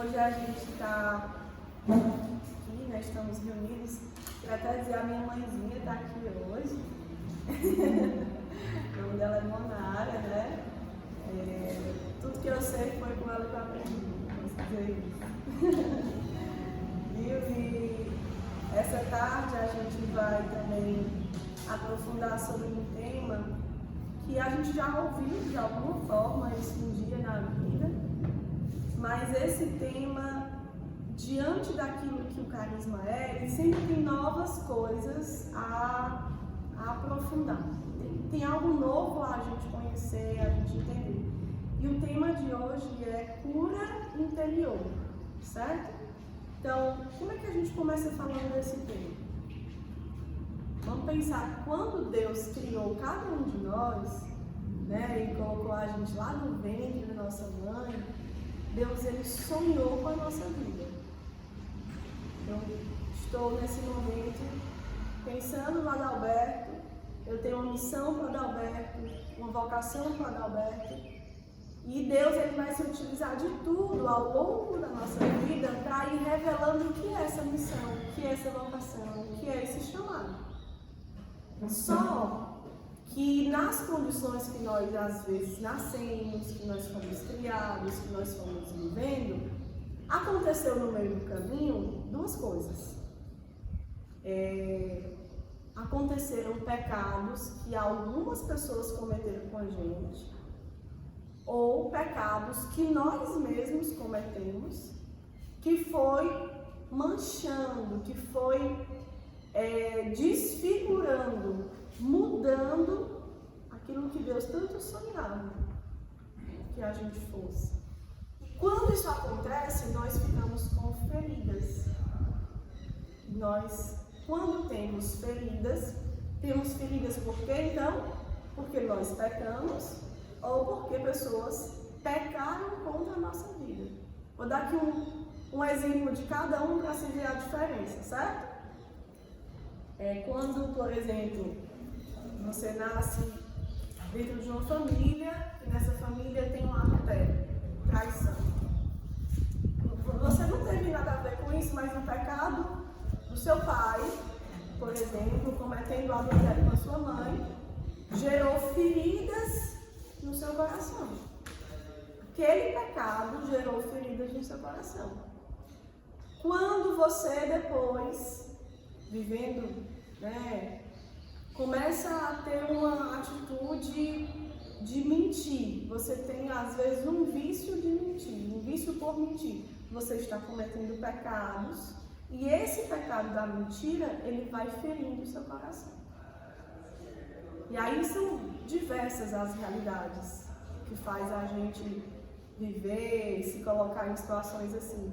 Hoje a gente está aqui, né? Estamos reunidos. Quero até dizer, a minha mãezinha está aqui hoje. O nome dela é Monara, né? Tudo que eu sei foi com ela que eu aprendi. Posso dizer isso. E essa tarde a gente vai também aprofundar sobre um tema que a gente já ouviu de alguma forma isso um dia na vida, mas esse tema, diante daquilo que o carisma é, ele sempre tem novas coisas a aprofundar. Tem algo novo a gente conhecer, a gente entender. E o tema de hoje é cura interior, certo? Então, como é que a gente começa falando desse tema? Vamos pensar, quando Deus criou cada um de nós, né, e colocou a gente lá no ventre da nossa mãe, Deus, ele sonhou com a nossa vida. Eu estou nesse momento pensando no Adalberto, eu tenho uma missão para o Adalberto, uma vocação para o Adalberto, e Deus, ele vai se utilizar de tudo ao longo da nossa vida para ir revelando o que é essa missão, o que é essa vocação, o que é esse chamado. Só que nas condições que nós às vezes nascemos, que nós fomos criados, que nós fomos vivendo, aconteceu no meio do caminho duas coisas. Aconteceram pecados que algumas pessoas cometeram com a gente, ou pecados que nós mesmos cometemos, que foi manchando, que foi desfigurando, mudando aquilo que Deus tanto sonhava que a gente fosse. E quando isso acontece, nós ficamos com feridas. Nós, quando temos feridas por quê então? Porque nós pecamos ou porque pessoas pecaram contra a nossa vida. Vou dar aqui um exemplo de cada um para se ver a diferença, certo? Quando, por exemplo, você nasce dentro de uma família e nessa família tem um ato de traição. Você não teve nada a ver com isso, mas o pecado do seu pai, por exemplo, cometendo adultério com a sua mãe, gerou feridas no seu coração. Aquele pecado gerou feridas no seu coração. Quando você depois, vivendo, né, começa a ter uma atitude de mentir, você tem às vezes um vício de mentir, um vício por mentir, você está cometendo pecados e esse pecado da mentira, ele vai ferindo o seu coração. E aí são diversas as realidades que faz a gente viver, se colocar em situações assim.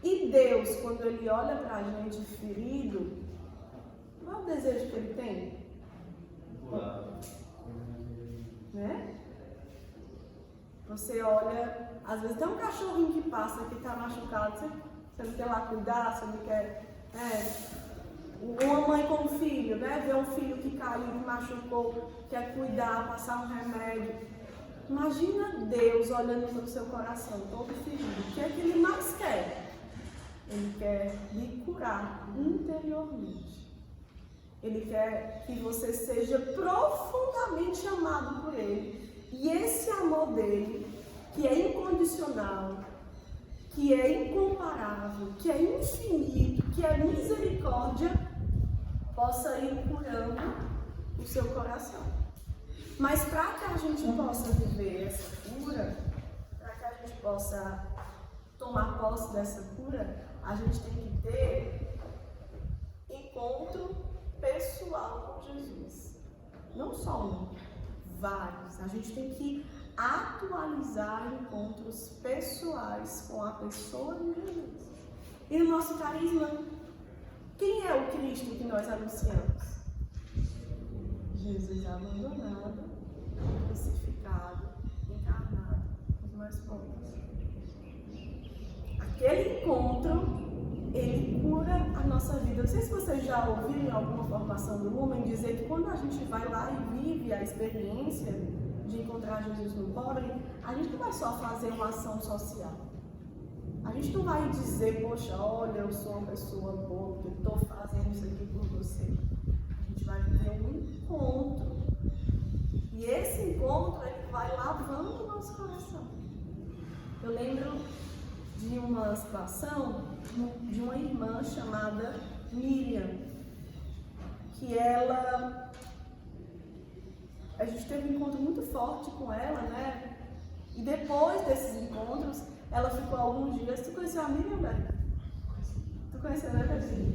E Deus, quando ele olha pra gente ferido, qual é o desejo que ele tem? Né? Você olha, às vezes tem um cachorrinho que passa que está machucado, você não quer lá cuidar, você não quer. Uma mãe com um filho, né? Ver um filho que caiu, que machucou, quer cuidar, passar um remédio. Imagina Deus olhando para o seu coração, todo ferido. O que é que ele mais quer? Ele quer lhe curar interiormente. Ele quer que você seja profundamente amado por ele. E esse amor dele, que é incondicional, que é incomparável, que é infinito, que é misericórdia, possa ir curando o seu coração. Mas para que a gente possa viver essa cura, para que a gente possa tomar posse dessa cura, a gente tem que ter encontro pessoal com Jesus. Não só um, vários. A gente tem que atualizar encontros pessoais com a pessoa de Jesus. E no nosso carisma, quem é o Cristo que nós anunciamos? Jesus abandonado, crucificado, encarnado, os mais pobres. Aquele encontro, ele cura a nossa vida. Não sei se vocês já ouviram em alguma formação do Lumen dizer que quando a gente vai lá e vive a experiência de encontrar Jesus no pobre, a gente não vai só fazer uma ação social. A gente não vai dizer, poxa, olha, eu sou uma pessoa boa, porque eu estou fazendo isso aqui por você. A gente vai viver um encontro. E esse encontro, ele vai lavando o nosso coração. Eu lembro de uma situação de uma irmã chamada Miriam, que a gente teve um encontro muito forte com ela, né? E depois desses encontros, ela ficou alguns dias. Tu conheceu a Miriam, Beto? Tu conheceu, né, Betinho?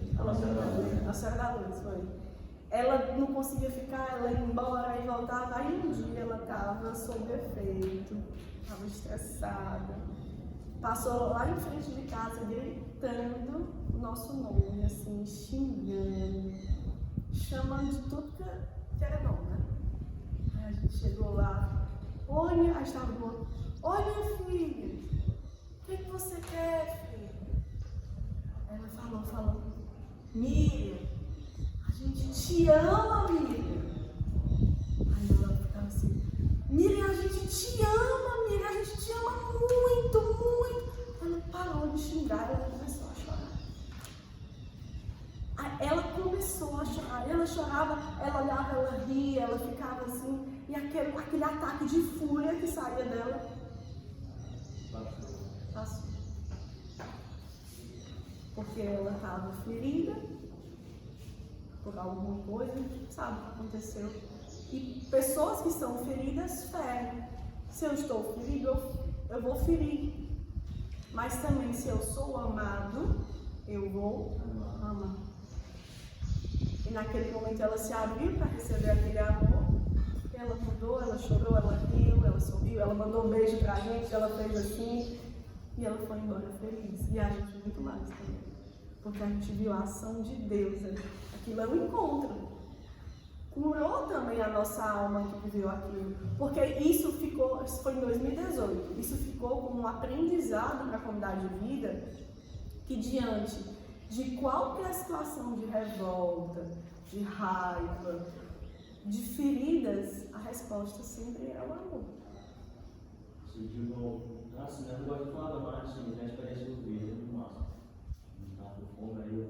A Senhora da Luz, foi. Ela não conseguia ficar, ela ia embora e voltava. Aí um dia ela estava sob efeito, estava estressada. Passou lá em frente de casa gritando o nosso nome, assim, xingando, chamando de tudo que era nome, né? Aí a gente chegou lá, oi, aí estava do outro, oi minha filha, o que você quer, filha? Aí ela falou, Miriam, a gente te ama, Miriam. Aí ela ficava assim, Miriam, a gente te ama, Miriam, a gente te ama muito, muito. Ela parou de xingar, ela começou a chorar. Aí ela começou a chorar, ela chorava, ela olhava, ela ria, ela ficava assim, e aquele ataque de fúria que saía dela passou. Porque ela estava ferida por alguma coisa, a gente não sabe o que aconteceu. E pessoas que são feridas ferem. Se eu estou ferido, eu vou ferir. Mas também se eu sou amado, eu vou amar. E naquele momento ela se abriu para receber aquele amor. Ela mudou, ela chorou, ela riu, ela sorriu, ela mandou um beijo pra gente, ela fez assim. E ela foi embora feliz. E a gente muito mais também. Porque a gente viu a ação de Deus ali. Aquilo é um encontro. Curou também a nossa alma que viveu aquilo. Porque isso foi em 2018, isso ficou como um aprendizado para a comunidade de vida, que diante de qualquer situação de revolta, de raiva, de feridas, a resposta sempre é o amor. Sim, de novo, assim, eu não gosto de falar mais, assim, na experiência do vídeo, é muito massa. Não está com fome aí, eu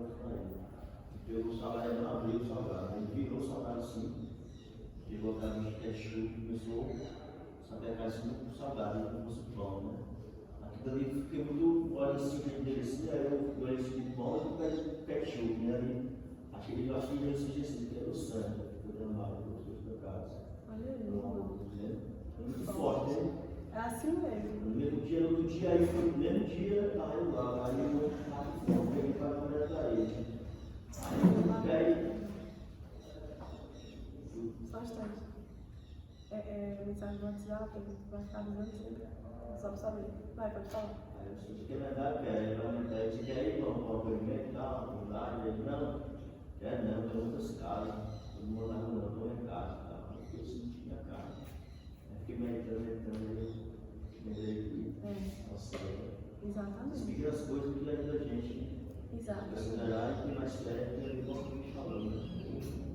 gosto de falar. Pegou o salário, não abriu o salgado, ele virou o salgado assim, pegou a carinha de ketchup, começou a sapecar assim com salgado, como fosse pão, né? Aquilo ali fiquei muito, olha assim, dele assim, aí eu olhei assim de pão e o ketchup, né? Aquele eu acho que ele se disse que era o sangue, que foi derramado pelos seus pecados. Olha aí. É muito forte, né? É assim mesmo. No mesmo dia, no outro dia, aí foi no mesmo dia, aí eu estava com fome, peguei para comentar ele. Bastante. Mensagem do WhatsApp, vai ficar dizendo sempre. Só para saber. Vai, pode falar. Você quer mandar, você quer ir para um acolhimento e tal, faculdade? Ele não, quer não, tem outras casas. Todo mundo lá não, estou em casa e tal. Eu senti minha casa. Aí fiquei meditando, aqui. Nossa, exatamente. as pequenas coisas que levam a gente. Exato. E que mais perto, ele continua falando.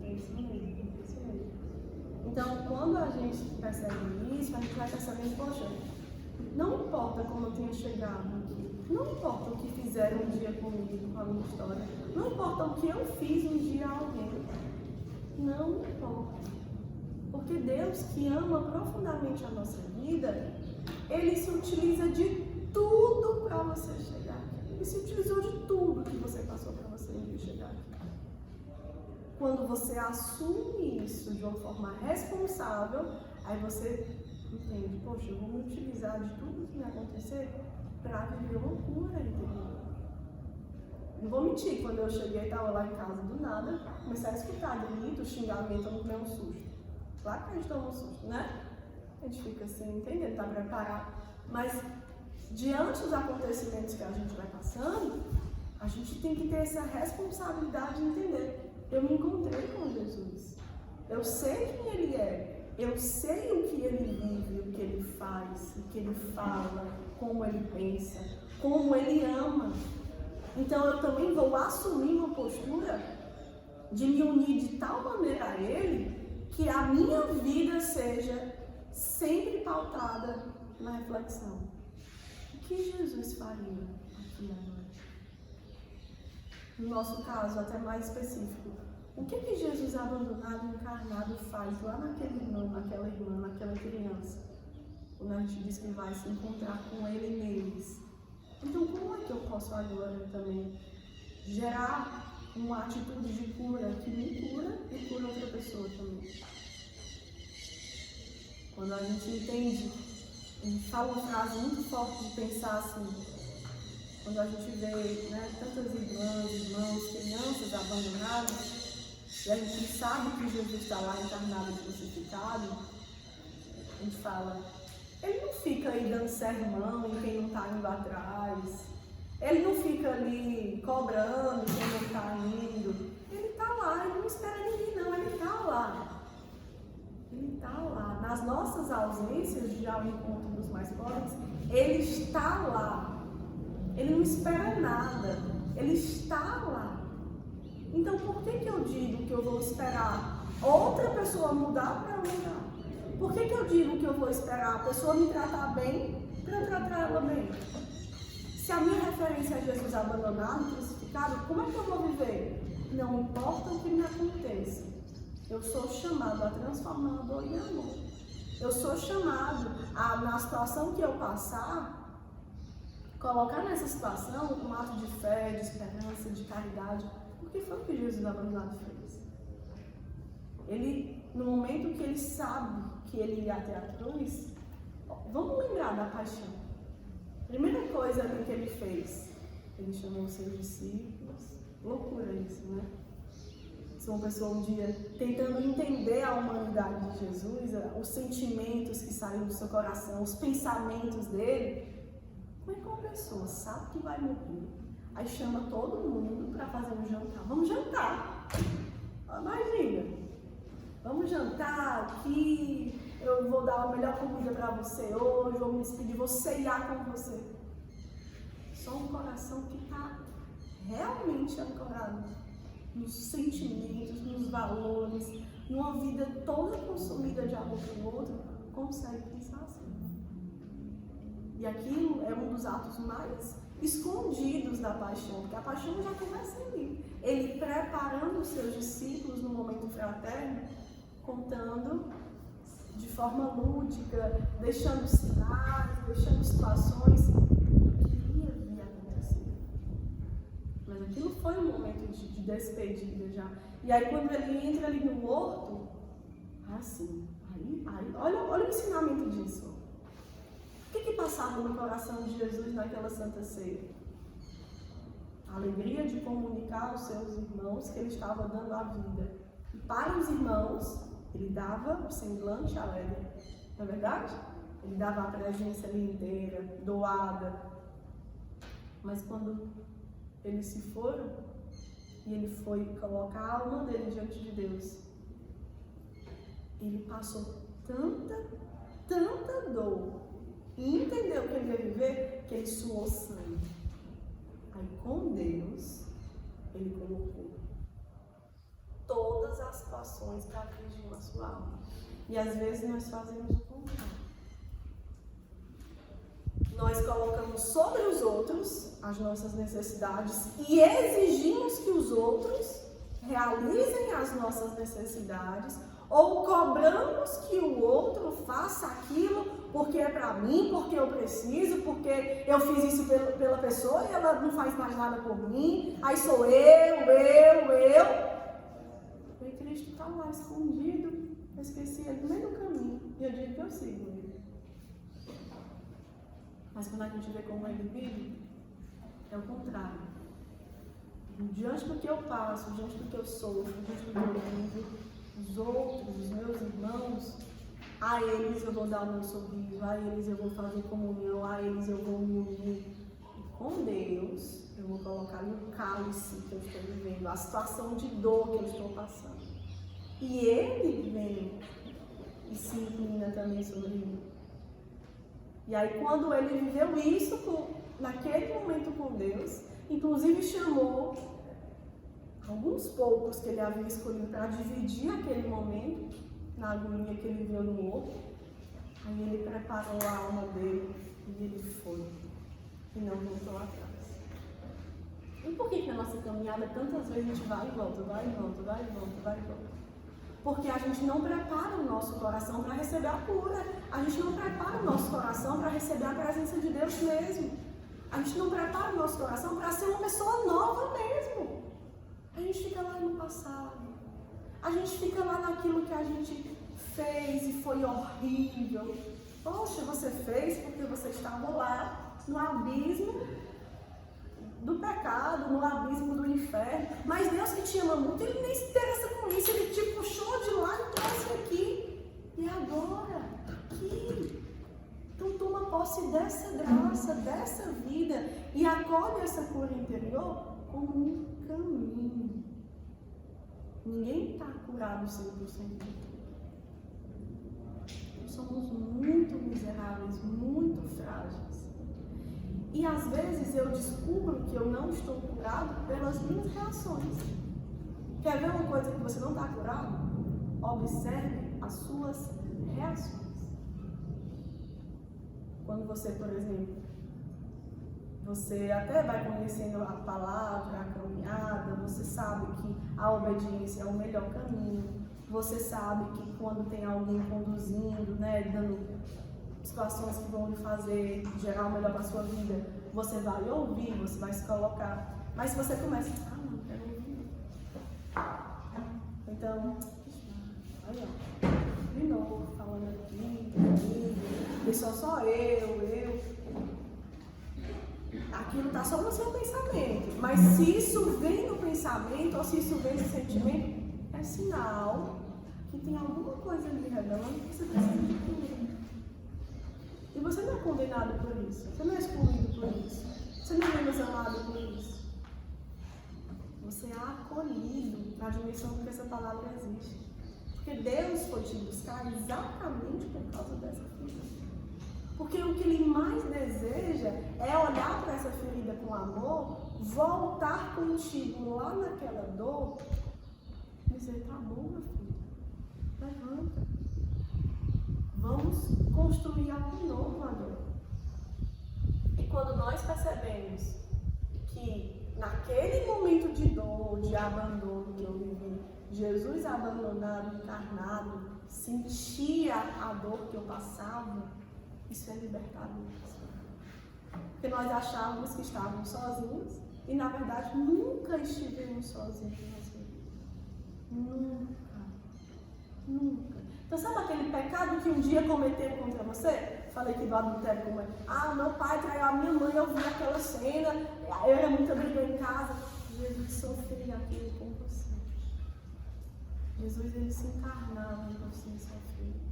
É isso mesmo, isso mesmo. Então, quando a gente percebe isso, a gente vai percebendo, poxa, não importa como eu tenha chegado aqui, não importa o que fizeram um dia comigo, com a minha história, não importa o que eu fiz um dia a alguém, não importa. Porque Deus, que ama profundamente a nossa vida, Ele se utiliza de tudo para você chegar aqui. Ele se utilizou de tudo que você passou para você chegar aqui. Quando você assume isso de uma forma responsável, aí você entende, poxa, eu vou me utilizar de tudo que me acontecer para viver uma cura interior. Não vou mentir, quando eu cheguei, estava lá em casa do nada, comecei a escutar grito, xingamento, eu não tomei um susto. Claro que a gente toma um susto, né? A gente fica assim, entendendo, está preparado. Mas diante dos acontecimentos que a gente vai passando, a gente tem que ter essa responsabilidade de entender. Eu me encontrei com Jesus. Eu sei quem Ele é. Eu sei o que Ele vive, o que Ele faz, o que Ele fala, como Ele pensa, como Ele ama. Então eu também vou assumir uma postura de me unir de tal maneira a Ele que a minha vida seja sempre pautada na reflexão. O que Jesus faria aqui agora? No nosso caso, até mais específico, o que Jesus abandonado e encarnado faz lá naquele irmão, naquela irmã, naquela criança? Quando a gente diz que vai se encontrar com ele neles. Então, como é que eu posso agora também gerar uma atitude de cura que me cura e cura outra pessoa também? Quando a gente entende, a gente fala uma frase muito forte de pensar assim, quando a gente vê, né, tantas irmãs, irmãos, crianças abandonadas, e a gente sabe que Jesus está lá encarnado e crucificado, a gente fala, ele não fica aí dando sermão em quem não está indo atrás, ele não fica ali cobrando quem não está indo, ele está lá, ele não espera ninguém não, ele está lá. Ele está lá. Nas nossas ausências, já o encontro dos mais pobres, ele está lá. Ele não espera nada. Ele está lá. Então, por que eu digo que eu vou esperar outra pessoa mudar para eu mudar? Por que eu digo que eu vou esperar a pessoa me tratar bem para eu tratar ela bem? Se a minha referência é Jesus abandonado, crucificado, como é que eu vou viver? Não importa o que me aconteça. Eu sou chamado a transformar a dor em amor. Eu sou chamado a, na situação que eu passar, colocar nessa situação um ato de fé, de esperança, de caridade. Porque foi o que Jesus abandonado fez. Ele, no momento que ele sabe que ele ia até a cruz, vamos lembrar da paixão. Primeira coisa ali que ele fez, ele chamou os seus discípulos. Loucura isso, né? Se uma pessoa um dia tentando entender a humanidade de Jesus, os sentimentos que saem do seu coração, os pensamentos dele, como é que uma pessoa sabe que vai morrer, aí chama todo mundo para fazer um jantar? Vamos jantar! Imagina! Vamos jantar aqui, eu vou dar a melhor comida para você hoje, vou me despedir, vou ceiar com você. Só um coração que está realmente ancorado nos sentimentos, nos valores, numa vida toda consumida de amor pelo outro, consegue pensar assim. E aquilo é um dos atos mais escondidos da paixão, porque a paixão já começa ali. Ele preparando os seus discípulos no momento fraterno, contando de forma lúdica, deixando sinais, deixando situações que iria vir a acontecer. Mas aquilo foi um momento de despedida já. E aí quando ele entra ali no horto, assim, olha o ensinamento disso. O que passava no coração de Jesus naquela Santa Ceia? A alegria de comunicar aos seus irmãos que ele estava dando a vida. E para os irmãos, ele dava o semblante alegre. Não é verdade? Ele dava a presença ali inteira, doada. Mas quando eles se foram, e ele foi colocar a alma dele diante de Deus, ele passou tanta dor, e entendeu que ele ia viver, que ele suou sangue. Aí com Deus, ele colocou todas as situações que afligiam a sua alma. E às vezes nós fazemos o contrário. Nós colocamos sobre os outros as nossas necessidades e exigimos que os outros realizem as nossas necessidades, ou cobramos que o outro faça aquilo porque é para mim, porque eu preciso, porque eu fiz isso pela pessoa e ela não faz mais nada por mim, aí sou eu. E Cristo está lá escondido, eu esqueci ele no meio do caminho, e eu digo que eu sigo ele. Mas quando a gente vê como ele vive, é o contrário. Diante do que eu passo, diante do que eu sofro, diante do que eu vivo, os outros, os meus irmãos, a eles eu vou dar o meu sorriso, a eles eu vou fazer comunhão, a eles eu vou me unir. E com Deus, eu vou colocar no cálice que eu estou vivendo, a situação de dor que eu estou passando. E ele vem e se inclina também sobre mim. E aí quando ele viveu isso naquele momento com Deus, inclusive chamou alguns poucos que ele havia escolhido para dividir aquele momento, na agonia que ele viu no outro, aí ele preparou a alma dele e ele foi. e não voltou atrás. E por que na nossa caminhada tantas vezes a gente vai e volta, vai e volta, vai e volta, vai e volta? Porque a gente não prepara o nosso coração para receber a cura. A gente não prepara o nosso coração para receber a presença de Deus mesmo. A gente não prepara o nosso coração para ser uma pessoa nova mesmo. A gente fica lá no passado. A gente fica lá naquilo que a gente fez e foi horrível. Poxa, você fez porque você estava lá no abismo do pecado, no abismo do inferno. Mas Deus, que te ama muito, Ele nem se interessa com isso. Ele te puxou de lá e trouxe aqui. E agora? Aqui. Então toma posse dessa graça, dessa vida. E acolhe essa cura interior como um caminho. Ninguém está curado 100% de tudo. Nós somos muito miseráveis, muito frágeis. E às vezes eu descubro que eu não estou curado pelas minhas reações. Quer ver uma coisa que você não está curado? Observe as suas reações. Quando você, por exemplo, você até vai conhecendo a palavra, a caminhada, você sabe que a obediência é o melhor caminho. Você sabe que quando tem alguém conduzindo, dando situações que vão lhe fazer gerar o melhor para a sua vida, você vai ouvir, você vai se colocar. Mas se você começa, não quero ouvir. Então, aí ó, de novo, falando aqui, comigo, só eu. Aquilo está só no seu pensamento. Mas se isso vem no pensamento, ou se isso vem no sentimento, é sinal que tem alguma coisa ali revelando que você precisa de cura. E você não é condenado por isso. Você não é excluído por isso. Você não é menos amado por isso. Você é acolhido na dimensão que essa palavra existe. Porque Deus foi te buscar exatamente por causa dessa ferida. Porque o que Ele mais deseja é olhar para essa ferida com amor, voltar contigo lá naquela dor e dizer, tá bom, meu filho, levanta. Vamos construir algo novo agora. E quando nós percebemos que naquele momento de dor, de abandono que eu vivi, Jesus abandonado, encarnado, sentia a dor que eu passava, isso é libertador. Porque nós achávamos que estávamos sozinhos e na verdade nunca estivemos sozinhos na nossa vida. Nunca. Então sabe aquele pecado que um dia cometeu contra você? Falei aqui do adultério como é. Meu pai traiu a minha mãe, eu vi aquela cena, eu era muito briga em casa. Jesus sofria aquilo com você. Jesus, Ele se encarnava em você e sofria.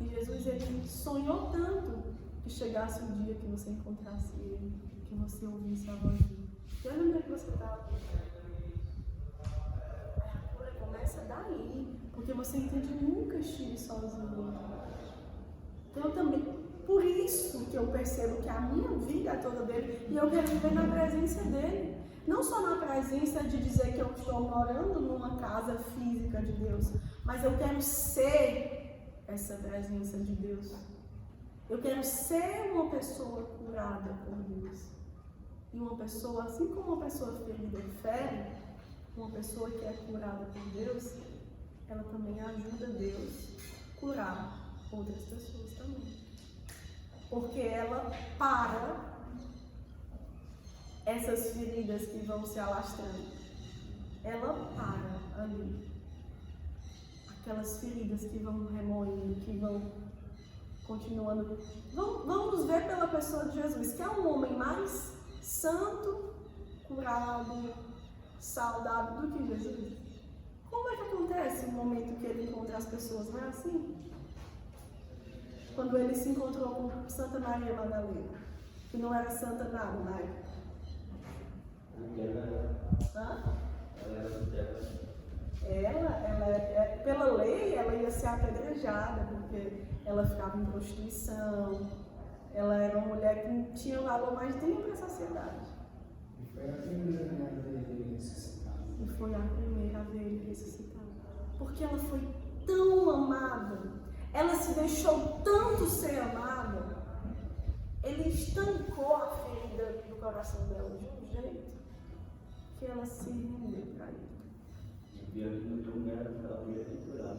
E Jesus, Ele sonhou tanto que chegasse o dia que você encontrasse Ele, que você ouvisse a voz dele. E olha onde é que você estava. A cura começa daí, porque você entende que nunca estive sozinho. Eu também, por isso que eu percebo que a minha vida é toda dele e eu quero viver na presença dele. Não só na presença de dizer que eu estou morando numa casa física de Deus, mas eu quero ser essa presença de Deus. Eu quero ser uma pessoa curada por Deus. E uma pessoa, assim como uma pessoa ferida fere, uma pessoa que é curada por Deus, ela também ajuda Deus a curar outras pessoas também. Porque ela para essas feridas que vão se alastrando. Ela para ali. Aquelas feridas que vão remoendo, que vão continuando. Vamos ver pela pessoa de Jesus, que é um homem mais santo, curado, saudável do que Jesus. Como é que acontece o momento que ele encontra as pessoas? Não é assim? Quando ele se encontrou com Santa Maria Madalena, que não era santa nada na época. Ela, pela lei, ela ia ser apedrejada, porque ela ficava em prostituição, ela era uma mulher que não tinha valor mais nenhum para a sociedade. E foi a primeira a ver ele ressuscitado. E foi a primeira a ver ele ressuscitado. Porque ela foi tão amada, ela se deixou tanto ser amada, ele estancou a ferida coração dela de um jeito que ela se rendeu para ele. E aqui no turno era a primeira que curava.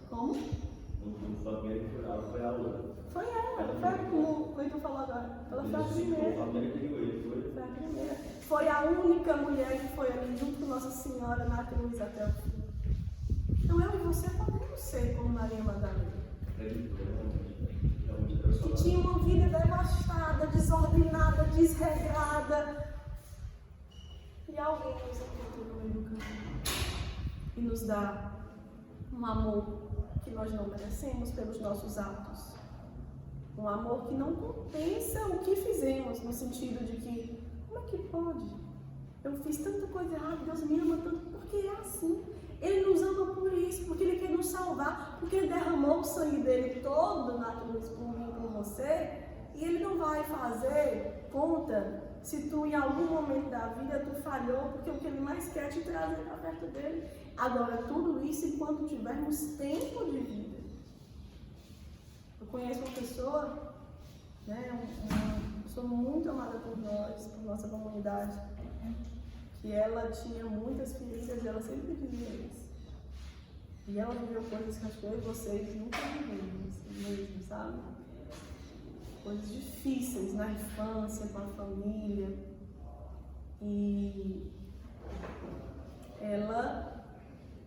Como? No turno foi a primeira que curava, foi a outra. Foi ela, como o Leitor falou agora. Ela foi a primeira. Foi a primeira que ele foi. Foi a primeira. Foi a única mulher que foi ali junto com Nossa Senhora na cruz até o fim. Então eu e você podemos ser como Maria Madalena. Que tinha uma vida devastada, desordenada, desregrada. E alguém nos encontrou no meio do caminho e nos dá um amor que nós não merecemos pelos nossos atos. Um amor que não compensa o que fizemos, no sentido de que, como é que pode? Eu fiz tanta coisa errada, Deus me ama tanto, porque é assim. Ele nos ama por isso, porque Ele quer nos salvar, porque Ele derramou o sangue dele todo na cruz por mim e por você, e Ele não vai fazer conta se tu em algum momento da vida tu falhou, porque o que Ele mais quer é te trazer para perto dele. Agora, tudo isso enquanto tivermos tempo de vida. Eu conheço uma pessoa, uma pessoa muito amada por nós, por nossa comunidade, que ela tinha muitas feridas e ela sempre dizia isso. E ela viveu coisas que acho que eu e vocês nunca vivemos mesmo, sabe? Coisas difíceis na infância, com a família. E ela,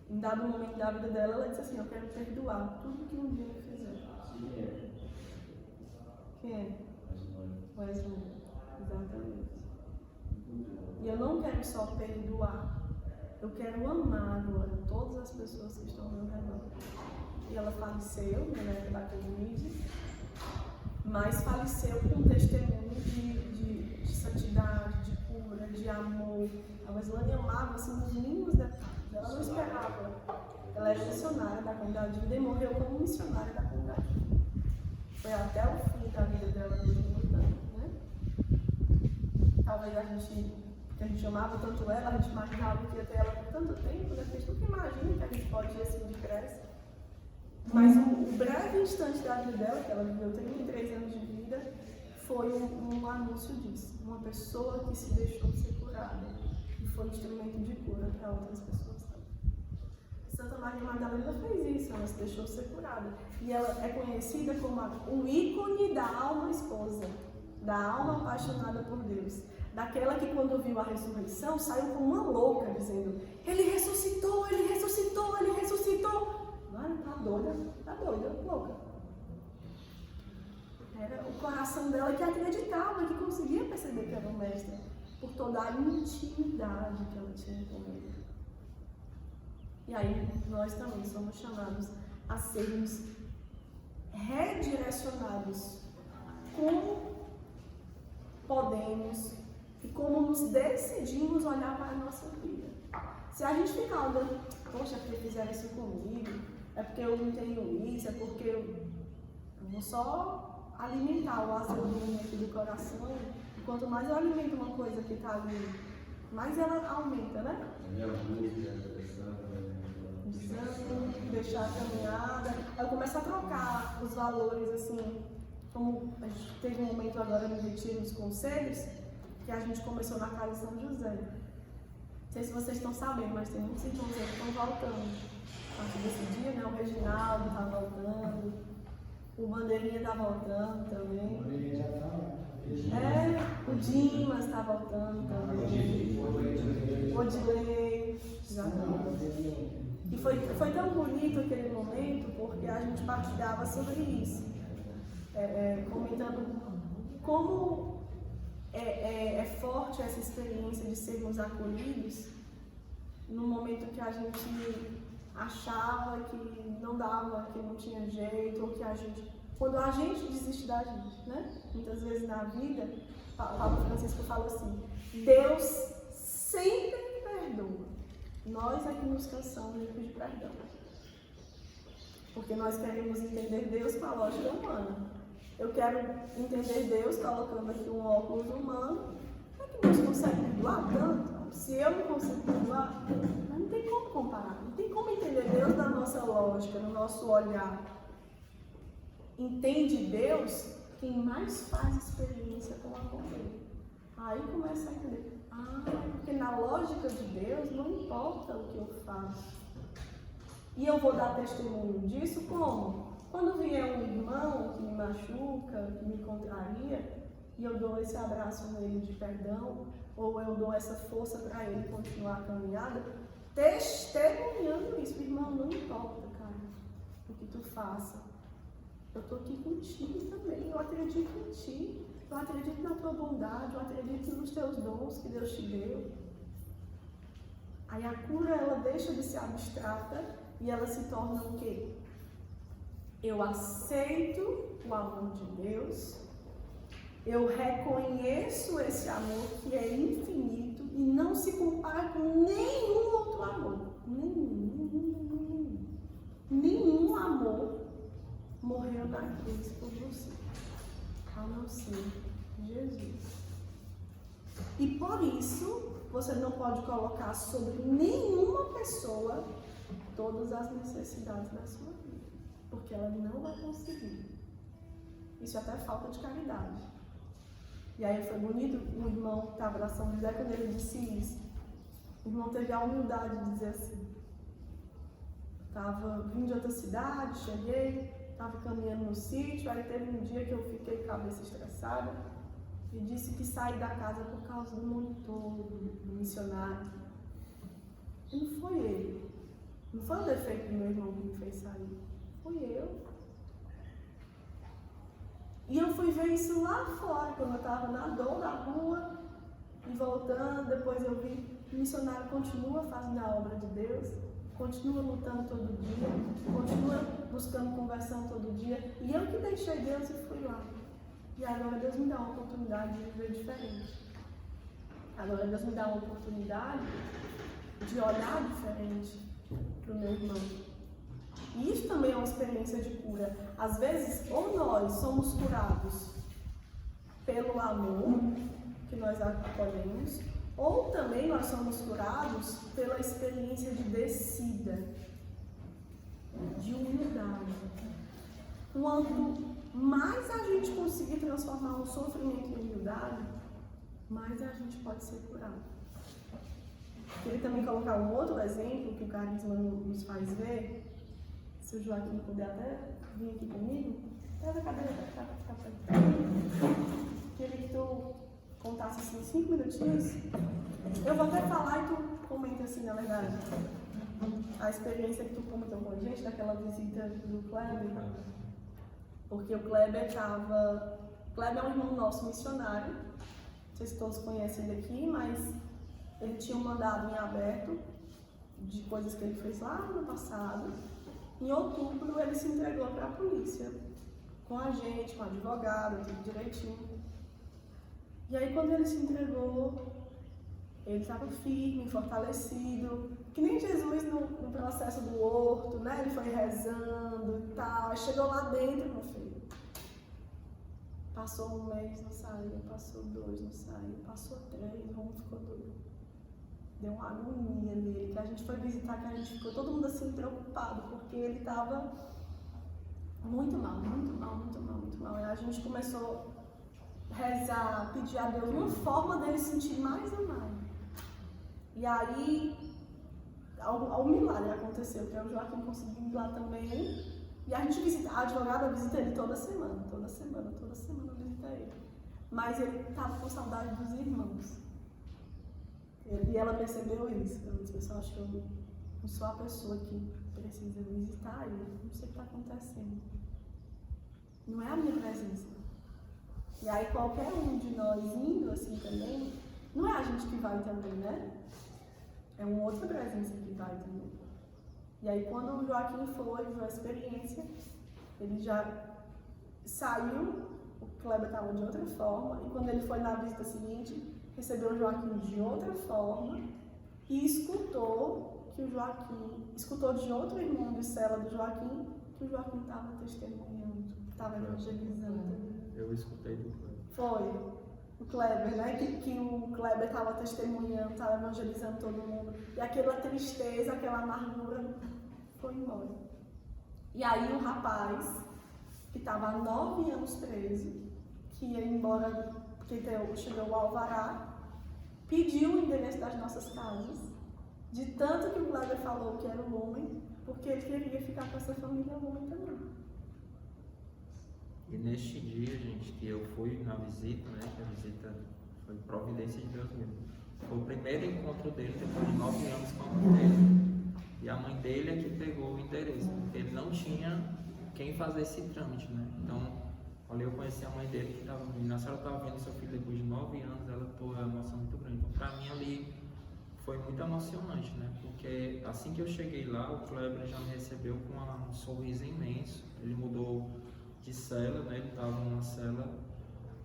em dado momento da vida dela, ela disse assim, eu quero perdoar tudo que um dia me fizeram. Quem é? Wesley. Exatamente. E eu não quero só perdoar, eu quero amar agora todas as pessoas que estão ao meu redor. E ela faleceu, na época da Covid, mas faleceu com um testemunho de santidade, de cura, de amor. A Wesley amava assim, nos mínimos detalhes. Ela não esperava. Ela era missionária da comunidade de vida e morreu como missionária da comunidade de vida. Foi até o fim da vida dela mesmo lutando, né? Talvez a gente amava tanto ela, a gente imaginava que ia ter ela por tanto tempo, né? Porque a gente nunca imagina que a gente pode ir assim depressa. Mas o breve instante da vida dela, que ela viveu 33 anos de vida, foi um anúncio disso. Uma pessoa que se deixou ser curada e foi instrumento de cura para outras pessoas também. Santa Maria Madalena fez isso, ela se deixou ser curada. E ela é conhecida como o ícone da alma esposa, da alma apaixonada por Deus. Daquela que quando viu a ressurreição, saiu como uma louca, dizendo, Ele ressuscitou, Ele ressuscitou, Ele ressuscitou. Tá doida, louca. Era o coração dela que acreditava, que conseguia perceber que era o mestre, por toda a intimidade que ela tinha com ele. E aí, nós também somos chamados a sermos redirecionados como podemos e como nos decidimos olhar para a nossa vida. Se a gente ficar olhando, poxa, porque fizeram isso comigo, é porque eu não tenho isso, é porque eu vou só alimentar o azedume aqui do coração. E quanto mais eu alimento uma coisa que está ali, mais ela aumenta, né? Desânimo, deixar a caminhada. Eu começo a trocar os valores, assim, como a gente teve um momento agora no Retiro dos Conselhos, que a gente começou na casa de São José. Não sei se vocês estão sabendo, mas tem muitos irmãos aí que estão voltando. A partir desse dia, né? O Reginaldo está voltando, o Bandeirinha está voltando também. O Dimas está voltando também. O Odilei. Exatamente. E foi tão bonito aquele momento, porque a gente partilhava sobre isso. Comentando como é forte essa experiência de sermos acolhidos no momento que a gente achava que não dava, que não tinha jeito, ou que quando a gente desiste da gente, né? Muitas vezes na vida, Papa Francisco fala assim, Deus sempre perdoa. Nós é que nos cansamos de pedir perdão. Porque nós queremos entender Deus com a lógica humana. Eu quero entender Deus colocando aqui um óculos humano. Como é que Deus consegue perdoar tanto? Se eu não consigo perdoar, mas não tem como comparar. Não tem como entender Deus na nossa lógica, no nosso olhar. Entende Deus quem mais faz experiência com a dele. Aí começa a entender. Porque na lógica de Deus não importa o que eu faço. E eu vou dar testemunho disso como? Quando vier um irmão que me machuca, que me contraria, e eu dou esse abraço nele de perdão, ou eu dou essa força para ele continuar a caminhada, testemunhando isso. Irmão, não importa, cara, o que tu faça. Eu estou aqui contigo também, eu acredito em ti, eu acredito na tua bondade, eu acredito nos teus dons que Deus te deu. Aí a cura, ela deixa de ser abstrata e ela se torna o quê? Eu aceito o amor de Deus, eu reconheço esse amor que é infinito e não se compara com nenhum outro amor. Nenhum amor morreu na cruz por você, a não ser Jesus. E por isso, você não pode colocar sobre nenhuma pessoa todas as necessidades da sua vida, porque ela não vai conseguir. Isso até falta de caridade. E aí foi bonito o irmão que estava na São José, quando ele disse isso. O irmão teve a humildade de dizer assim: estava vindo de outra cidade, cheguei, estava caminhando no sítio, aí teve um dia que eu fiquei cabeça estressada e disse que saí da casa por causa do monitor, do missionário. E não foi ele. Não foi o defeito do meu irmão que me fez sair. Foi eu. E eu fui ver isso lá fora, quando eu estava na dor da rua e voltando. Depois eu vi que o missionário continua fazendo a obra de Deus, continua lutando todo dia, continua buscando conversão todo dia. E eu que deixei Deus e fui lá. E agora Deus me dá uma oportunidade de viver diferente. Agora Deus me dá uma oportunidade de olhar diferente para o meu irmão. E isso também é uma experiência de cura. Às vezes, ou nós somos curados pelo amor que nós acolhemos, ou também nós somos curados pela experiência de descida, de humildade. Quanto mais a gente conseguir transformar um sofrimento em humildade, mais a gente pode ser curado. Queria também colocar um outro exemplo que o carisma nos faz ver. Se o Joaquim puder até vir aqui comigo, traz a cadeira para cá. Queria que tu contasse assim 5 minutinhos. Eu vou até falar e tu comenta assim, na verdade, a experiência que tu comentou com a gente daquela visita do Kleber. Porque o Kleber estava... Kleber é um irmão nosso missionário. Não sei se todos conhecem ele aqui, mas ele tinha um mandado em aberto de coisas que ele fez lá no passado. Em outubro, ele se entregou para a polícia, com a gente, com o advogado, tudo direitinho. E aí, quando ele se entregou, ele estava firme, fortalecido, que nem Jesus no processo do horto, né? Ele foi rezando e tal. Aí chegou lá dentro, meu filho. Passou 1 mês, não saiu. Passou 2, não saiu. Passou 3, o homem ficou doido. Deu uma agonia nele, que a gente foi visitar, que a gente ficou todo mundo assim preocupado, porque ele estava muito mal. E a gente começou a rezar, pedir a Deus uma forma dele sentir mais amado. E aí, o milagre aconteceu, que o Joaquim conseguiu ir lá também. E a gente visita, a advogada visita ele toda semana visita ele. Mas ele estava com saudade dos irmãos. E ela percebeu isso. Ela disse: pessoal, acho que eu não sou a pessoa que precisa visitar ele. Não sei o que está acontecendo. Não é a minha presença. E aí qualquer um de nós indo assim também, não é a gente que vai também, né? É uma outra presença que vai também. E aí quando o Joaquim foi, viu a experiência, ele já saiu, o Kleber estava de outra forma, e quando ele foi na visita seguinte, recebeu o Joaquim de outra forma e escutou de outro irmão de cela do Joaquim, que o Joaquim estava testemunhando, estava evangelizando. Eu escutei do Kleber. Foi o Kleber, né? Que o Kleber estava testemunhando, estava evangelizando todo mundo. E aquela tristeza, aquela amargura foi embora. E aí o rapaz, que estava há 9 anos preso, que ia embora porque chegou o alvará, pediu o endereço das nossas casas, de tanto que o Kleber falou que era o homem, porque ele queria ficar com essa família homem também. E neste dia, gente, que eu fui na visita, né, que a visita foi providência de Deus mesmo. Foi o primeiro encontro dele depois de 9 anos com a mãe dele. E a mãe dele é que pegou o endereço, porque ele não tinha quem fazer esse trâmite, né? Então, olha, eu conheci a mãe dele que estava vindo. A senhora estava vendo seu filho depois de 9 anos, ela teve uma emoção muito grande. Então, para mim ali foi muito emocionante, né? Porque assim que eu cheguei lá, o Kleber já me recebeu com um sorriso imenso. Ele mudou de cela, né? Ele estava numa cela,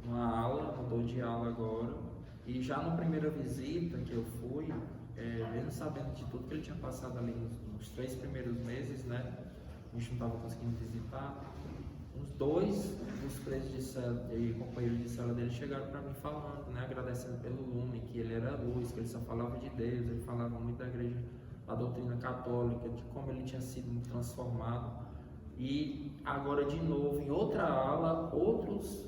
numa ala, mudou de ala agora. E já na primeira visita que eu fui, mesmo sabendo de tudo que ele tinha passado ali nos 3 primeiros meses, né? A gente não estava conseguindo visitar. Uns 2 dos presos de cela e companheiros de cela dele chegaram para mim falando, né? Agradecendo pelo lume, que ele era luz, que ele só falava de Deus, ele falava muito da igreja, da doutrina católica, de como ele tinha sido transformado. E agora de novo, em outra ala, outros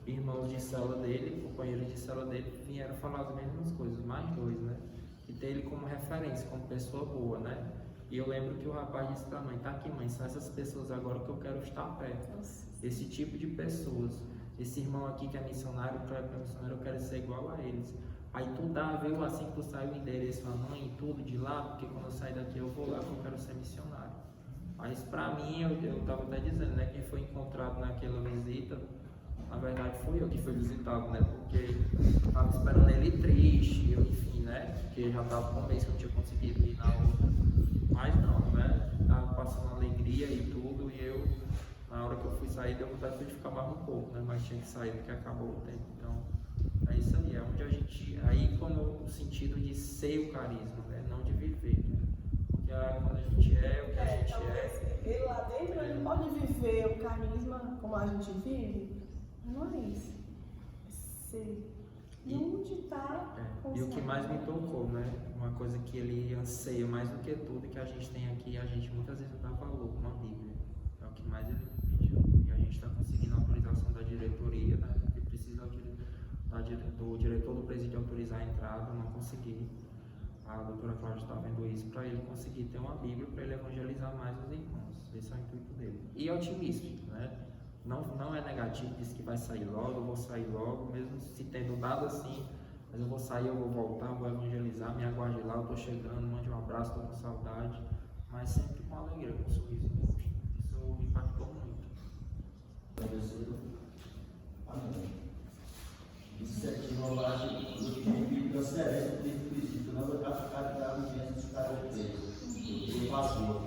irmãos de cela dele, companheiros de cela dele, vieram falar as mesmas coisas, mais 2, né? Que tem ele como referência, como pessoa boa, né? E eu lembro que o rapaz disse pra mãe, tá aqui mãe, são essas pessoas agora que eu quero estar perto. Esse tipo de pessoas. Esse irmão aqui que é missionário, que é missionário, eu quero ser igual a eles. Aí tu veio assim que tu saiu o endereço da mãe e tudo de lá, porque quando eu sair daqui eu vou lá porque eu quero ser missionário. Mas pra mim, eu tava até dizendo, né, quem foi encontrado naquela visita, na verdade foi eu que fui visitado, né, porque eu tava esperando ele triste, enfim, né, porque já tava com um mês que eu não tinha conseguido ir na outra. Mas não, né, tava passando alegria e tudo, e eu, na hora que eu fui sair, deu vontade de ficar mais um pouco, né, mas tinha que sair porque acabou o tempo, então é isso aí, é onde a gente, aí como o sentido de ser o carisma, né, não de viver, né, porque quando a gente é o que a gente Ele lá dentro ele não pode viver o carisma como a gente vive, não é isso, é ser. E onde está e o que mais me tocou, né? Uma coisa que ele anseia mais do que tudo, que a gente tem aqui, a gente muitas vezes não dá valor, como a Bíblia. É o que mais ele me pediu. E a gente está conseguindo a autorização da diretoria, né? Porque precisa do diretor do presídio autorizar a entrada, não consegui. A doutora Cláudia está vendo isso para ele conseguir ter uma Bíblia para ele evangelizar mais os irmãos. Esse é o intuito dele. E otimista, né? Não é negativo, diz que vai sair logo, eu vou sair logo, mesmo se tendo nada assim, mas eu vou sair, eu vou voltar, vou evangelizar, me aguarde lá, eu estou chegando, mande um abraço, estou com saudade, mas sempre com alegria, com um sorriso no rosto. Isso me impactou muito. Amém. Iniciativa abaixo do Espírito da Celeste, do Espírito, não vai ficar de dar diante dos caras presos. Eu passou,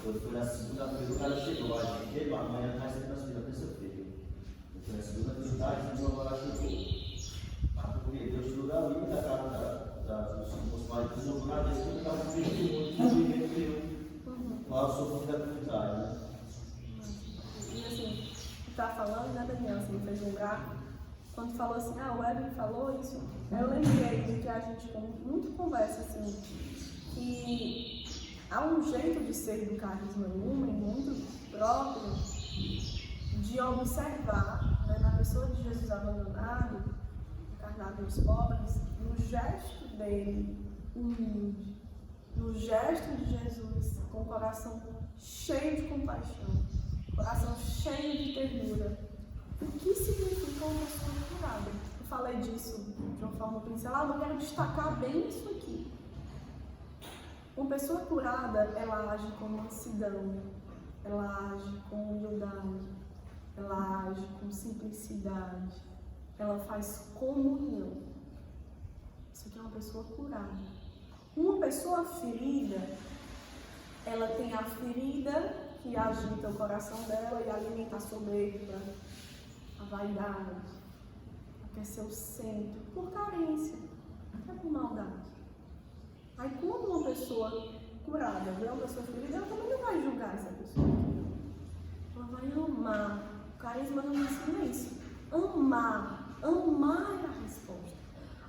foi na segunda-feira, o cara chegou, a gente amanhã vai ser na terça-feira. Foi na segunda-feira, tarde, o cara chegou. Porque Deus tirou da vida da casa dos pais do seu pai, desse que estava vivendo muito, lá o sofrimento da comunidade, né? E assim, tu tá falando, né, Daniel, assim, me fez lembrar, quando falou assim, o Evelyn falou isso, eu lembrei de que a gente tem muita conversa, assim, que há um jeito de ser do carisma lumen muito próprio de observar, né, na pessoa de Jesus abandonado, encarnado nos pobres, no gesto dele humilde, no gesto de Jesus com o coração cheio de compaixão, coração cheio de ternura. O que significa uma pessoa curada? Eu falei disso de uma forma pincelada, mas eu quero destacar bem isso aqui. Uma pessoa curada, ela age com mansidão, ela age com humildade, ela age com simplicidade, ela faz comunhão. Isso aqui é uma pessoa curada. Uma pessoa ferida, ela tem a ferida que agita o coração dela e alimenta a soberba, a vaidade, ela quer ser o centro, por carência, não é por maldade. Aí quando uma pessoa curada vê uma pessoa ferida, ela também não vai julgar essa pessoa. Ela vai amar. O carisma não ensina isso. Amar é a resposta.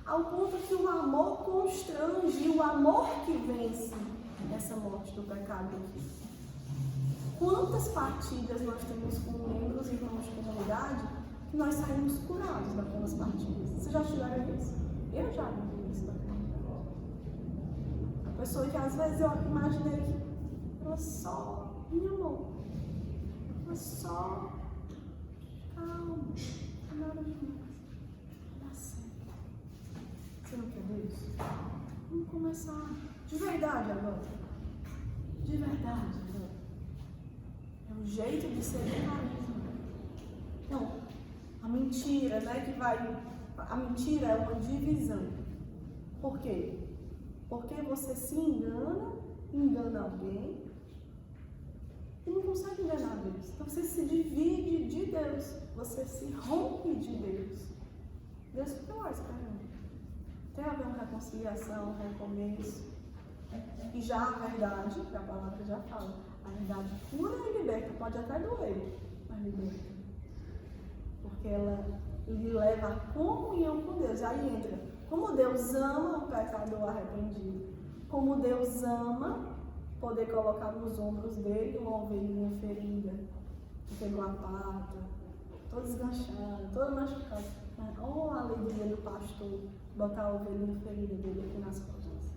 Ao ponto que o amor constrange, o amor que vence essa morte do pecado aqui. Quantas partidas nós temos com membros e irmãos de comunidade que nós saímos curados daquelas partidas. Vocês já tiveram isso? Eu já vivi isso daquela. A pessoa que às vezes eu imaginei que ela só me amou. Ela só calma, nada demais. Dá certo. Você não quer ver isso? Vamos começar de verdade agora. De verdade agora. É um jeito de ser jornalismo. Então, a mentira, né, que vai... A mentira é uma divisão. Por quê? Porque você se engana alguém e não consegue enganar Deus. Então você se divide de Deus. Você se rompe de Deus. Deus fica lá esperando. Tem a haver uma reconciliação, um recomeço. E já a verdade, que a palavra já fala, a verdade cura e liberta. Pode até doer, mas liberta. Porque ela lhe leva a comunhão com Deus. Aí entra como Deus ama o pecador arrependido. Como Deus ama poder colocar nos ombros dele uma ovelhinha ferida, que pegou a pata, toda desganchada, toda machucada. Oh, a alegria do pastor botar a ovelhinha ferida dele aqui nas costas.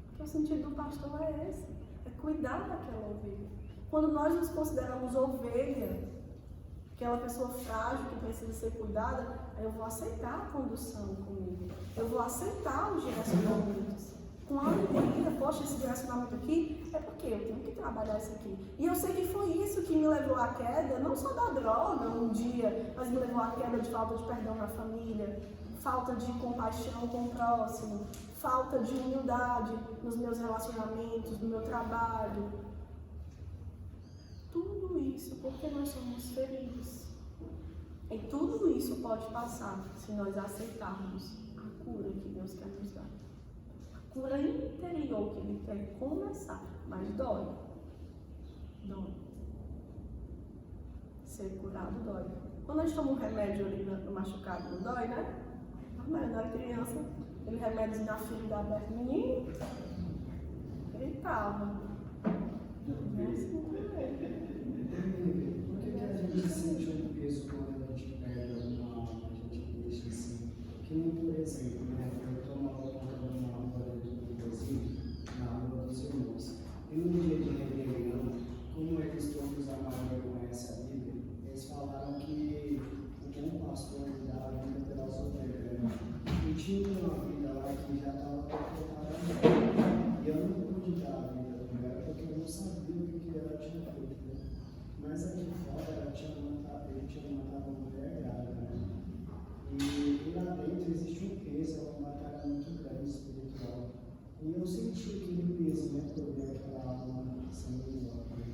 Porque o sentido do pastor é esse, é cuidar daquela ovelha. Quando nós nos consideramos ovelha, aquela pessoa frágil que precisa ser cuidada, eu vou aceitar a condução comigo. Eu vou aceitar os direcionamentos. Com alegria, poxa, esse direcionamento aqui é porque eu tenho que trabalhar isso aqui. E eu sei que foi isso que me levou à queda, não só da droga um dia, mas me levou à queda de falta de perdão na família, falta de compaixão com o próximo, falta de humildade nos meus relacionamentos, no meu trabalho. Tudo isso porque nós somos feridos. E tudo isso pode passar se nós aceitarmos a cura que Deus quer nos dar. A cura interior que Ele quer começar, mas dói. Dói. Ser curado dói. Quando a gente toma um remédio ali no machucado, não dói, né? Mas quando eu era criança, aquele remédio na ferida aberta, menino, gritava. Por que a gente sente um peso quando a gente pega uma alma, a gente deixa assim? Que nem, por exemplo, né, eu tomava conta de uma rua do Brasil, na rua dos irmãos. E no dia de rebelião, como eles todos a maioria conhece a Bíblia, eles falaram que o bom pastor dá a vida pelas ovelhas. E tinha uma vida lá que já estava preparada. E eu não pude dar a vida com ela porque eu não sabia o que ela tinha feito. Né? Mas aqui fora ele tinha matado uma mulher grávida. Né? E lá dentro existe um peso, é uma batalha muito grande espiritual. E eu senti aquele peso, né, por ver aquela alma sendo morta. Né?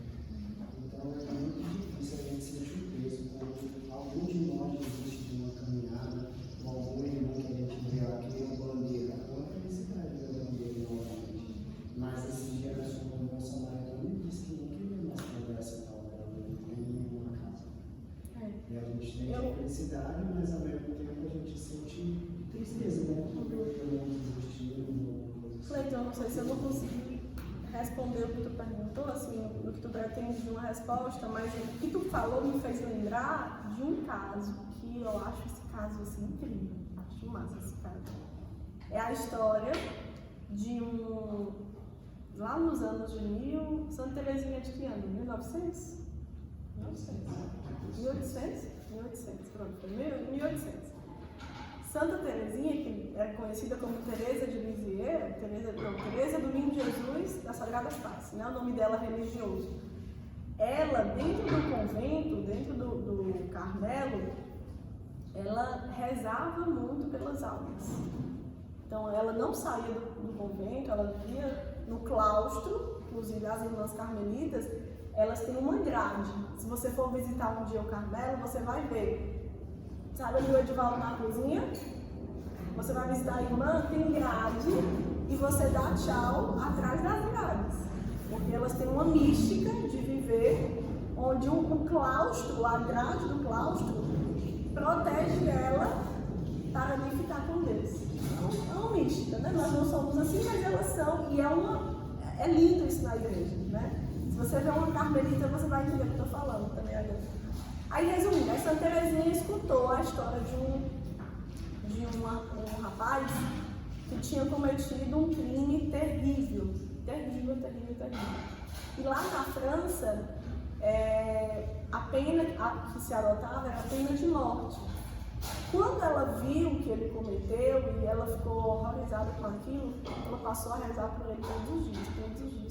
Então é muito difícil a gente sentir o peso quando algum de nós desiste de uma caminhada, ou algum irmão que a gente vê lá que tem uma bandeira. Qual a felicidade da bandeira novamente? Mas esse dia nós fomos no bom samaritano e disse que não queria mais conversa tal, em nenhuma casa. E a gente tem a felicidade, mas ao mesmo tempo a gente sente tristeza, né? Porque eu não desisti. Cleiton, não sei se eu não consegui responder o que tu perguntou, assim, o que tu pretende de uma resposta, mas o que tu falou me fez lembrar de um caso, que eu acho esse caso assim incrível, acho massa esse caso. É a história de lá nos anos de Santa Teresinha de que ano? 1900? 1800, pronto, foi 1800. Santa Teresinha, que é conhecida como Teresa de Lisieux, Teresa do Menino Jesus das Sagradas Pazes, né? O nome dela é religioso. Ela, dentro do convento, dentro do Carmelo, ela rezava muito pelas almas. Então, ela não saía do convento, ela ia no claustro, inclusive as irmãs carmelitas, elas têm uma grade. Se você for visitar um dia o Carmelo, você vai ver. Sabe ali o Edivaldo na cozinha? Você vai visitar a irmã, tem grade, e você dá tchau atrás das grades. Porque elas têm uma mística de viver, onde o claustro, a grade do claustro, protege ela para nem ficar com Deus. É uma mística, né? Nós não somos assim, mas elas são, e é lindo isso na igreja, né? Se você vê uma carmelita, você vai entender o que eu estou falando também agora. Aí, resumindo, a Santa Teresinha escutou a história de um rapaz que tinha cometido um crime terrível. Terrível. E lá na França, a pena que se adotava era a pena de morte. Quando ela viu o que ele cometeu e ela ficou horrorizada com aquilo, ela passou a rezar por ele todos os dias.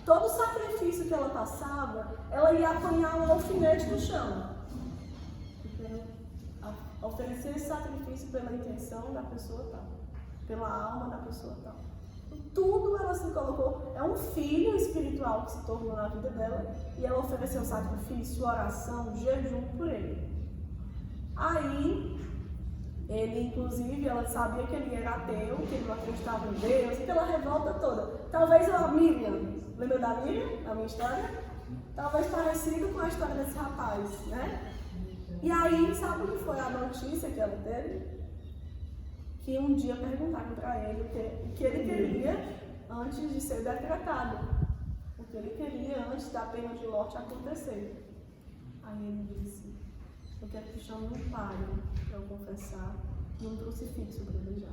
Todo sacrifício que ela passava, ela ia apanhar um alfinete do chão. Oferecer esse sacrifício pela intenção da pessoa tal, pela alma da pessoa tal. Tudo ela se colocou, é um filho espiritual que se tornou na vida dela, e ela ofereceu sacrifício, oração, jejum por ele. Aí, ele, inclusive, ela sabia que ele era ateu, que ele não acreditava em Deus, aquela revolta toda. Talvez a Miriam, lembra da Miriam, a minha história? Talvez parecido com a história desse rapaz, né? E aí, sabe o que foi a notícia que ela teve? Que um dia perguntaram para ele o que ele queria antes de ser decretado. O que ele queria antes da pena de morte acontecer. Aí ele disse: eu quero que chame um pai para eu confessar e um crucifixo para beijar.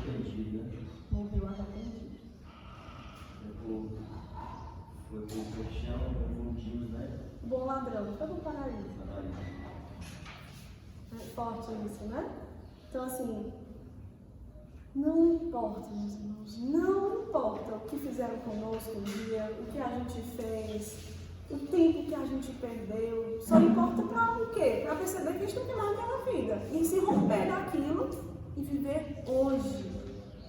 Arrependido, né? Morreu arrependido. Foi o paixão, confundidos, né? Bom ladrão, foi no paraíso. É forte isso, né? Então, assim, não importa, meus irmãos, não importa o que fizeram conosco um dia, o que a gente fez, o tempo que a gente perdeu, só importa para o quê? Para perceber que a gente não tem mais nenhuma vida e se romper daquilo e viver hoje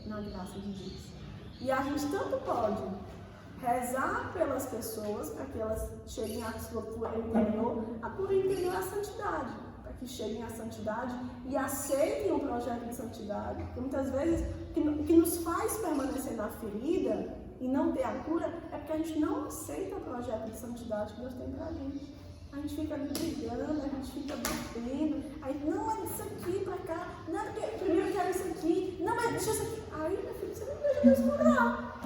na graça de Deus. E a gente tanto pode rezar pelas pessoas para que elas cheguem à sua pura interior, a pura interior é a santidade, para que cheguem à santidade e aceitem o projeto de santidade, porque muitas vezes o que nos faz permanecer na ferida e não ter a cura é porque a gente não aceita o projeto de santidade que Deus tem para a gente. A gente fica ali brigando, a gente fica batendo, aí não é isso aqui pra cá, não é porque primeiro eu quero isso aqui, não é deixa isso aqui. Aí, meu filho, você não deixa Deus curar.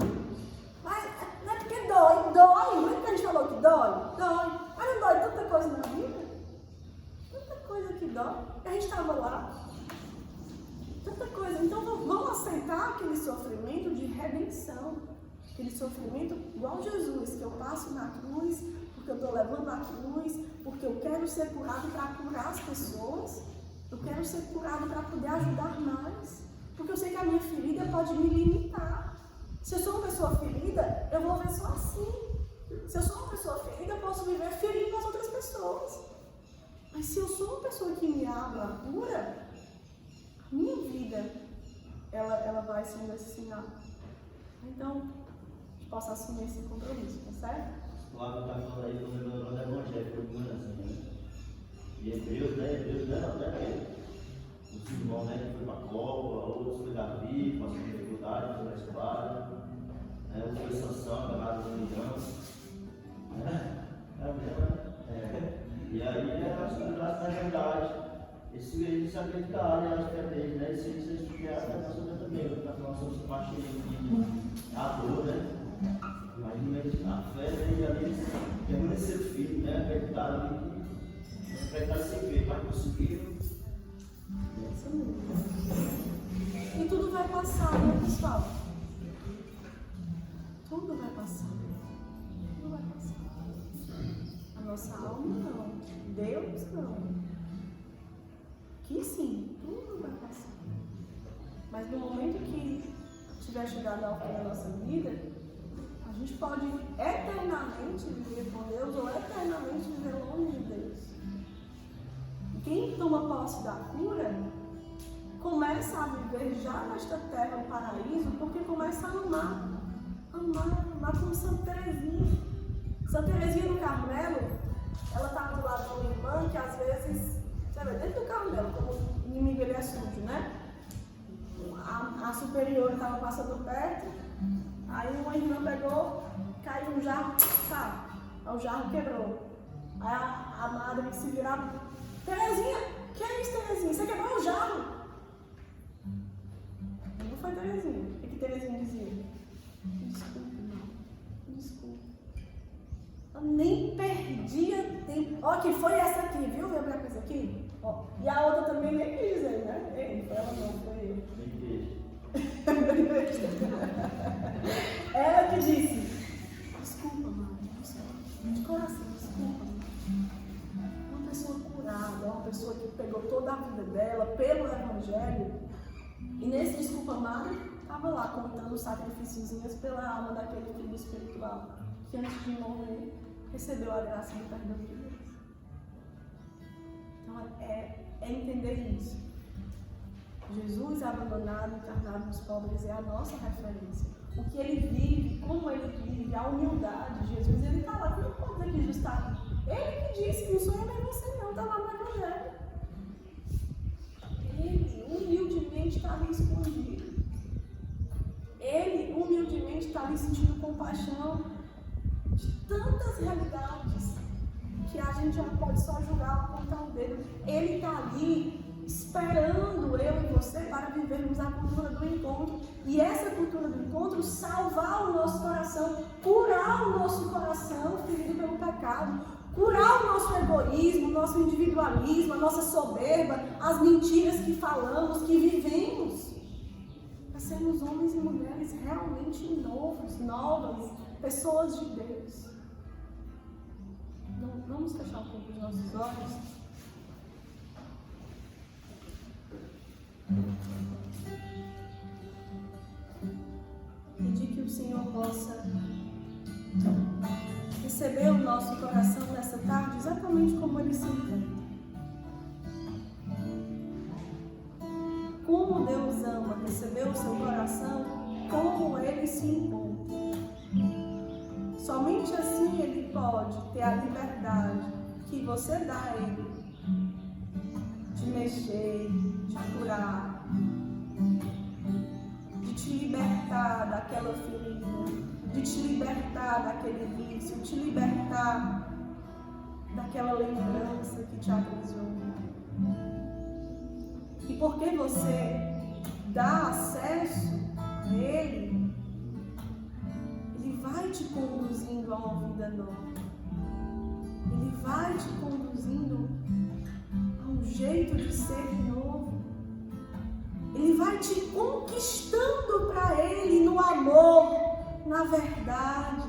Não é porque dói, não é porque a gente falou que dói, mas não dói tanta coisa na vida, tanta coisa que dói, a gente estava lá, tanta coisa. Então vamos aceitar aquele sofrimento de redenção, aquele sofrimento igual Jesus, que eu passo na cruz, porque eu estou levando a cruz, porque eu quero ser curado para curar as pessoas, eu quero ser curado para poder ajudar mais, porque eu sei que a minha ferida pode me limitar. Se eu sou uma pessoa ferida, eu vou ver só assim. Se eu sou uma pessoa ferida, eu posso viver ferindo as outras pessoas. Mas se eu sou uma pessoa que me abre a cura, a minha vida, ela vai sendo esse sinal. Então, a gente possa assumir esse compromisso, tá certo? Claro, está falando aí do meu evangelho, foi muito assim, né? E Hebreus, né? Os irmãos, né, que foi para a Copa, outros foi Davi, passou por dificuldade, foi na espada, né? Outros foi Sansão, agarrado com vingança, né? E aí, na verdade, esse ele se acreditar, né? Acho que é dele, né? Esse que é a nossa vida também, está falando sobre esse machismo de a dor, né? Mas a fé veio ali, permanecer firme, né? Acreditar ali, acreditar sem ver, mas conseguiram. E tudo vai passar, né, pessoal? Tudo vai passar. Tudo vai passar. A nossa alma não. Deus não. Que sim, tudo vai passar. Mas no momento que tiver chegado ao fim da nossa vida, a gente pode eternamente viver com Deus ou eternamente viver longe de Deus. E quem toma posse da cura começa a viver já nesta terra o paraíso, porque começa a amar como Santa Teresinha. Santa Teresinha no Carmelo, ela estava do lado de uma irmã que às vezes, sabe, dentro do Carmelo, como o inimigo ele é sujo, né? A superior estava passando perto, aí uma irmã pegou, caiu um jarro, sabe? Aí o jarro quebrou. Aí a madre que se virava: Teresinha, que é isso, Teresinha? Você quebrou o jarro? Não foi Teresinha. O que Teresinha dizia? Desculpe, não. Desculpe. Eu nem perdi perdia tempo. Ó, que foi essa aqui, viu? Viu a coisa aqui? Ó, e a outra também nem quis dizer, né? Ei, foi ela não, foi eu. Ela que disse, desculpa, mãe, de coração, desculpa, mãe. Uma pessoa curada, uma pessoa que pegou toda a vida dela pelo Evangelho, e nesse desculpa, mãe, estava lá contando sacrifíciozinhos pela alma daquele filho espiritual, que antes de morrer, recebeu a graça do perdão de Deus. Então, é entender isso. Jesus abandonado, encarnado nos pobres é a nossa referência. O que ele vive, como ele vive, a humildade de Jesus, ele está lá, não pode dizer que Jesus está aqui. Ele que disse que não sou eu nem você não, está lá no Evangelho. Ele humildemente está ali escondido. Ele humildemente está ali sentindo compaixão de tantas realidades que a gente já pode só julgar, apontar o dedo. Ele está ali esperando eu e você para vivermos a cultura do encontro. E essa cultura do encontro salvar o nosso coração, curar o nosso coração ferido pelo pecado, curar o nosso egoísmo, o nosso individualismo, a nossa soberba, as mentiras que falamos, que vivemos. Para sermos homens e mulheres realmente novas, pessoas de Deus. Então, vamos fechar um pouco os nossos olhos. Pedir que o Senhor possa receber o nosso coração nessa tarde exatamente como Ele se encontra. Como Deus ama receber o seu coração, como Ele se encontra. Somente assim Ele pode ter a liberdade que você dá a Ele de mexer, de curar, de te libertar daquela ferida, de te libertar daquele vício, de te libertar daquela lembrança que te aprisionou. E porque você dá acesso a Ele, Ele vai te conduzindo a uma vida nova. Ele vai te conduzindo a um jeito de ser novo. Ele vai te conquistando para Ele no amor, na verdade,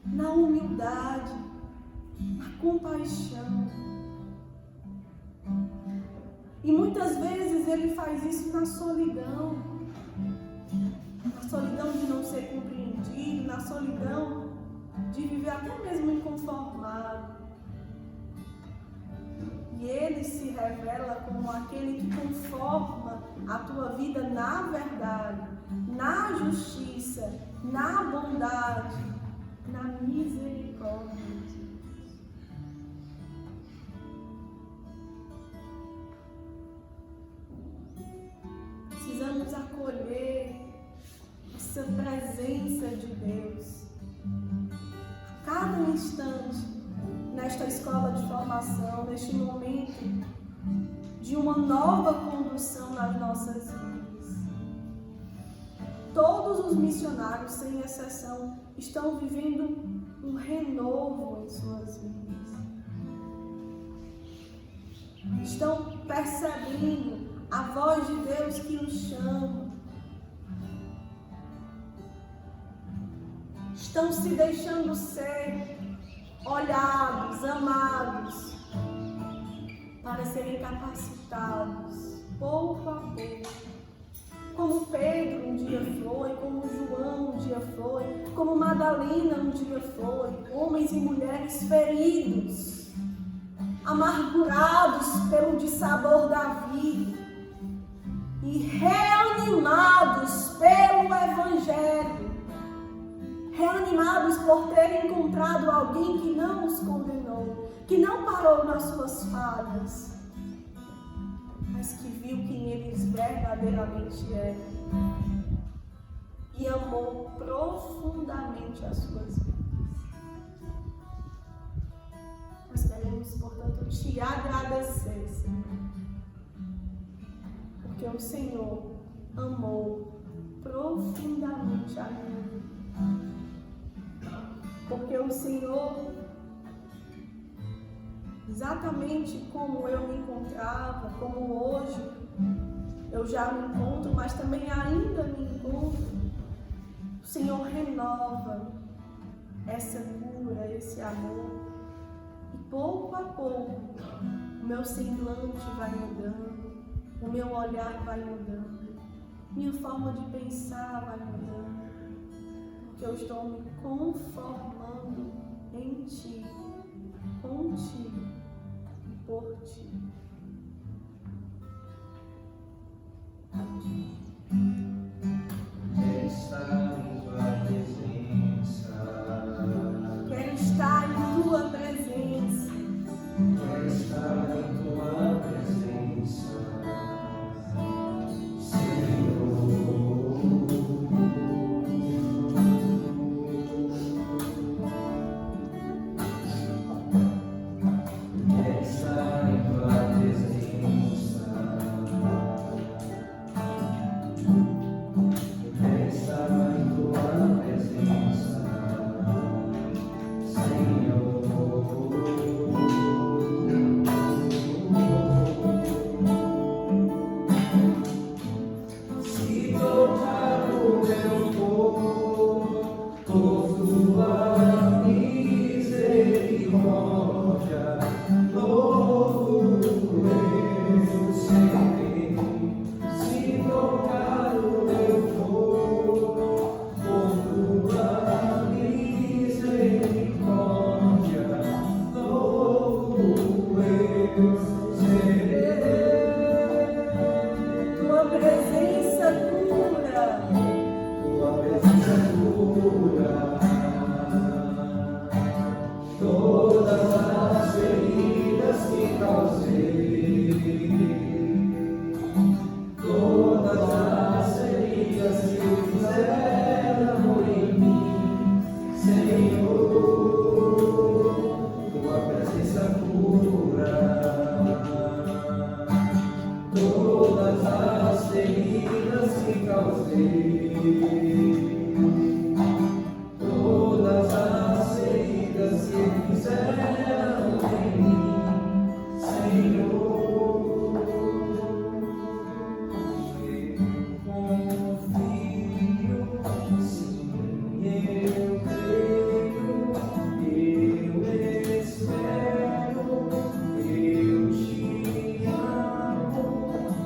na humildade, na compaixão. E muitas vezes Ele faz isso na solidão de não ser compreendido, na solidão de viver até mesmo inconformado. E Ele se revela como aquele que conforma a tua vida na verdade, na justiça, na bondade, na misericórdia. Precisamos acolher essa presença de Deus a cada instante nesta escola de formação, neste momento de uma nova condução nas nossas vidas. Todos os missionários, sem exceção, estão vivendo um renovo em suas vidas. Estão percebendo a voz de Deus que os chama. Estão se deixando ser olhados, amados, para serem capacitados, pouco a pouco. Como Pedro um dia foi, como João um dia foi, como Madalena um dia foi, homens e mulheres feridos, amargurados pelo dissabor da vida e reanimados pelo Evangelho, reanimados por terem encontrado alguém que não os condenou, que não parou nas suas falhas, mas que viu quem eles verdadeiramente eram e amou profundamente as suas vidas. Nós queremos, portanto, te agradecer, Senhor, porque o Senhor amou profundamente a mim. Porque o Senhor exatamente como eu me encontrava, como hoje eu já me encontro, mas também ainda me encontro. O Senhor renova essa cura, esse amor. E pouco a pouco, o meu semblante vai mudando, o meu olhar vai mudando, minha forma de pensar vai mudando, porque eu estou me conformando em Ti, contigo e por Ti. Quero estar em Tua presença. Quero estar em Tua presença. Quero estar em Tua presença, Senhor. Quero estar em Tua presença. Quero estar em Tua presença, Senhor. Se tocar o meu corpo, tua misericórdia, novo eu serei. Se tocar o meu corpo, tua misericórdia, novo eu serei. Tua presença cura. Tua presença cura todas as feridas que causei, todas as feridas que fizeram em mim, Senhor. Tua presença cura todas as feridas que causei, todas as feridas que fizeram em mim, Senhor. Eu confio, sim, eu creio, eu espero, eu te amo,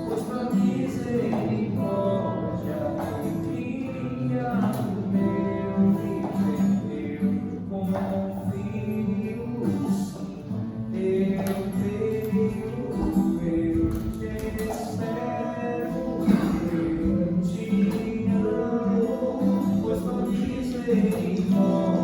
pois tua misericórdia cria no meu viver. Eu confio, sim, eu creio, eu te espero, eu te amo, pois tua misericórdia